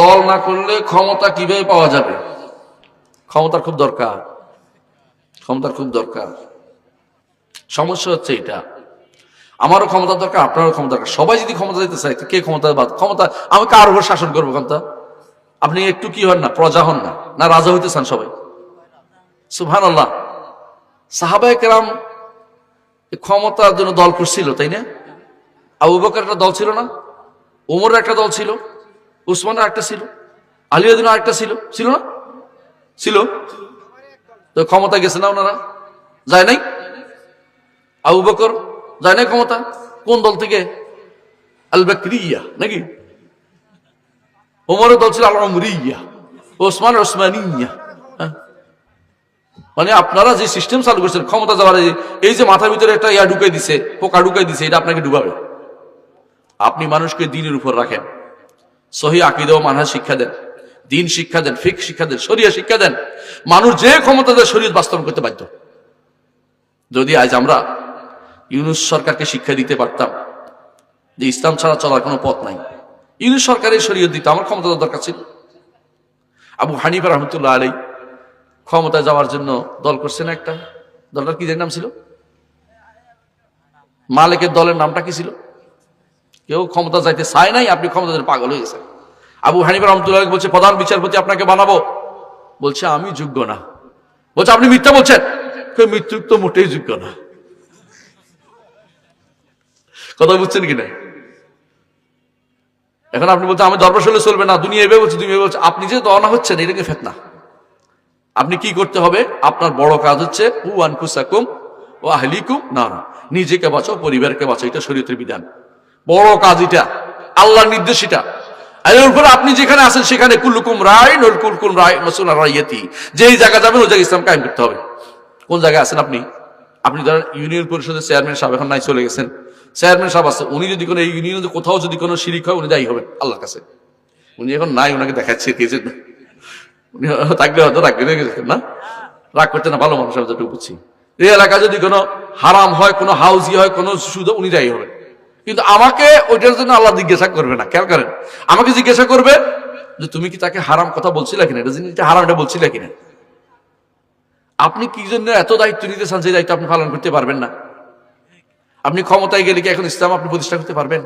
দল না করলে ক্ষমতা কিভাবে পাওয়া যাবে? ক্ষমতার খুব দরকার, ক্ষমতার খুব দরকার। সমস্যা হচ্ছে এটা, আমারও ক্ষমতা দরকার, আপনারও ক্ষমতা দরকার। সবাই যদি ক্ষমতা দিতে চাই, কে ক্ষমতা ক্ষমতা আমি কার উপর শাসন করবো? ক্ষমতা আপনি একটু কি হন না, প্রজা হন না, না রাজা হইতে চান সবাই? সুবহানাল্লাহ। সাহাবায়ে কেরাম ক্ষমতার জন্য দল করছিল, তাই না? আবু বকর একটা দল ছিল না, ওমরের একটা দল ছিল, উসমানের একটা ছিল, আলিউদ্দিন আরেকটা ছিল, ছিল না? ছিল। তো ক্ষমতা গেছে না ওনারা? যায় নাই? আবু বকর যায় নাই ক্ষমতা? কোন দল থেকে? আল বকরিয়া নাকি? ওমরের দল ছিল আল উমরিয়া, ওসমান ওসমানিয়া। মানে আপনারা যে সিস্টেম চালু করছেন ক্ষমতা যাওয়ার, এই যে মাথার ভিতরে একটা ইয়া ঢুকাই দিছে, পোকা ঢুকাই দিছে, এটা আপনাকে ডুবাবে। আপনি মানুষকে দ্বীনের উপর রাখেন, সহি আকীদা ও মানহাজ শিক্ষা দেন, দ্বীন শিক্ষা দেন, ফিকহ শিক্ষা দেন, শরিয়া শিক্ষা দেন, মানুষ যে ক্ষমতা দেয় শরীয়ত বাস্তবায়ন করতে বাধ্য। যদি আজ আমরা ইউনূস সরকারকে শিক্ষা দিতে পারতাম যে ইসলাম ছাড়া চলার কোনো পথ নাই, ইউনূস সরকারের শরীয়ত দিতে আমার ক্ষমতা দরকার ছিল। আবু হানিফা রাহমাতুল্লাহ আলাইহি ক্ষমতায় যাওয়ার জন্য দল করছেন একটা, দলটার কি নাম ছিল? মালিকের দলের নামটা কি ছিল? কেউ ক্ষমতা যাইতে চায় নাই, আপনি ক্ষমতা পাগল হয়ে গেছেন। আবু হানিফা রাহমাতুল্লাহ বলছে প্রধান বিচারপতি আপনাকে বানাবো, বলছে আমি যোগ্য না। বলছে আপনি মিথ্যা বলছেন, মৃত্যু তো মোটেই যোগ্য না। কথা বুঝছেন কিনা? এখন আপনি বলছেন আমি দরবার হলে চলবে না, দুনিয়া এভাবে বলছে, দুনিয়া বলছে। আপনি যে দওয়ানা হচ্ছেন এটাকে ফিতনা। আপনি কি করতে হবে? আপনার বড় কাজ হচ্ছে উ আনফুসাকুম ও আহলিকুম নারা, নিজেকে বাঁচাও, পরিবারকে বাঁচাও, এটা শরীয়তের বিধান। বড় কাজ এটা, আল্লাহর নির্দেশ এটা। এর উপরে আপনি যেখানে আছেন সেখানে কুল্লুকুম রাইন ওয়াল কুল্লুকুম মাসউলুন আন রাইয়াতি, যেই জায়গা যাবেন ওই জায়গায় ইসলাম কায়েম করতে হবে। কোন জায়গায় আছেন আপনি? আপনি ধরেন ইউনিয়ন পরিষদের চেয়ারম্যান সাহেব, এখন নাই চলে গেছেন, চেয়ারম্যান সাহেব আছে, উনি যদি কোনো এই ইউনিয়নে কোথাও যদি কোনো শিরিক হয় উনি দায়ী হবেন আল্লাহর কাছে। উনি এখন নাই, ওনাকে দেখাচ্ছে উনি থাকলে হয়তো রাগ করে গেছেন না, রাগ করতে না, ভালো মানুষ আমি যেটুকু বুঝছি। এই এলাকায় যদি কোনো হারাম হয়, কোনো হাউজি হয়, কোনো সুদ, উনি দায়ী হবেন। কিন্তু আমাকে ওইটার জন্য আল্লাহ জিজ্ঞাসা করবে না। খেয়াল করেন, আমাকে জিজ্ঞাসা করবে যে তুমি কি তাকে হারাম কথা বলছিলে কিনা, এটা জিনিসটা হারাম এটা বলছিলে কিনা। আপনি কি জন্য এত দায়িত্ব নিতে চান যে দায়িত্ব আপনি পালন করতে পারবেন না? আপনি ক্ষমতায় গেলে কি এখন ইসলাম আপনি প্রতিষ্ঠা করতে পারবেন?